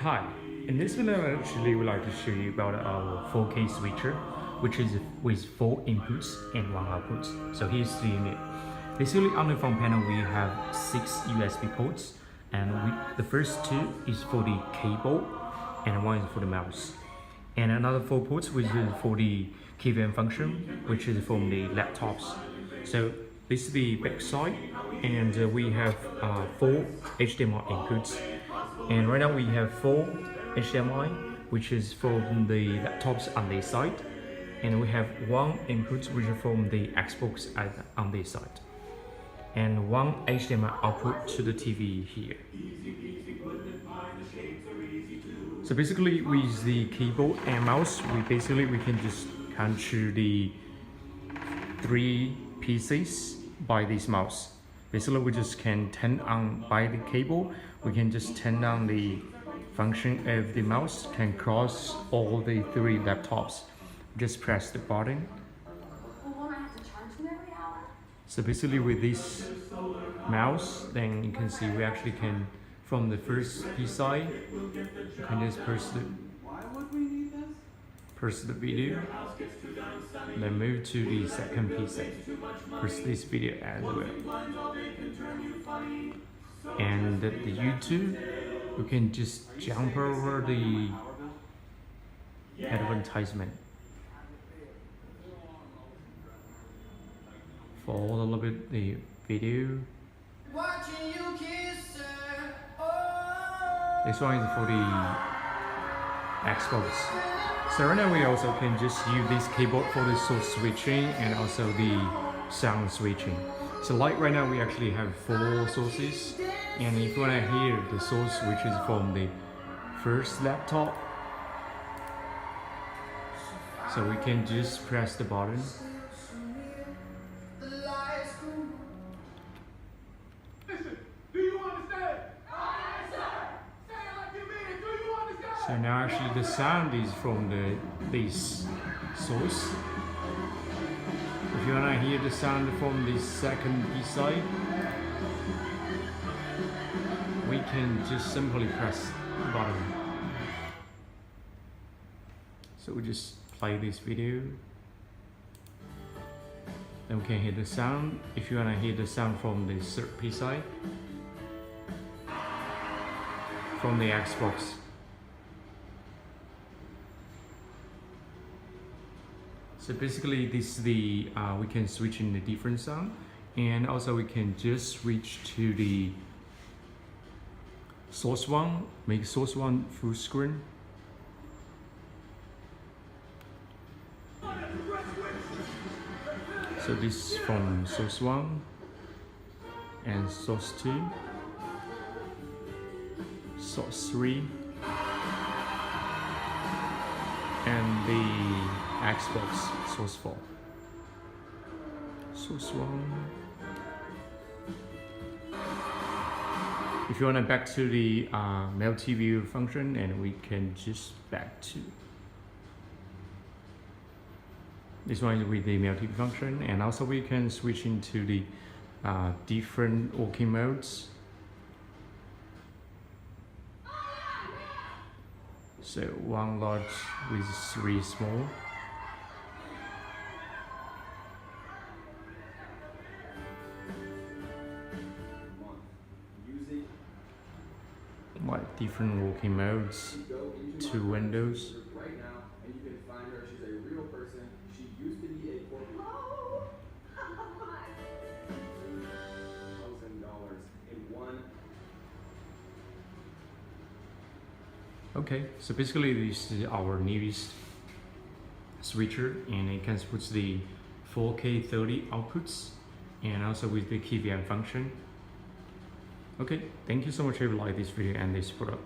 Hi, in this video I actually would like to show you about our 4K switcher, which is with 4 inputs and 1 output. So here's the unit. Basically on the front panel we have 6 USB ports, and the first 2 is for the keyboard and 1 is for the mouse. And another 4 ports which is for the KVM function, which is from the laptops. So this is the back side, and we have 4 HDMI inputs. And right now we have 4 HDMI, which is from the laptops on this side, and we have 1 input which is from the Xbox on this side, and 1 HDMI output to the TV here. So basically with the keyboard and mouse, we can just control the 3 pieces by this mouse. Basically we just can turn on by the cable. We can just turn on the function of the mouse, can cross all the 3 laptops. Just press the button. So basically with this mouse, then you can see we actually can, from the first P side, you can just press the video, then move to the second P side, press this video as well. And the YouTube, you can just jump over the advertisement. Follow a little bit the video. This one is for the Xbox. So right now we also can just use this keyboard for the source switching and also the sound switching. So like right now we actually have 4 sources, and if you want to hear the source which is from the first laptop, so we can just press the button. So now actually the sound is from this source. If you want to hear the sound from the second B side, we can just simply press the button. So we just play this video. Then we can hear the sound. If you want to hear the sound from the third P side, from the Xbox. So basically this is the, we can switch in the different sound, and also we can just switch to the source 1, make source 1 full screen. So this is from source 1 and source 2, source 3, and the Xbox source 4. Source 1. If you want to back to the multi-view function, and we can just back to this one with the multi-view function, and also we can switch into the different working modes. So 1 large with 3 small. Like different working modes, 2 windows. Right now, and you can find her. She's a real person. She used to be a corporate. $1,000 in one. Okay, so basically this is our newest switcher, and it can put the 4K 30 outputs, and also with the KVM function. Okay, thank you so much if you like this video and this product.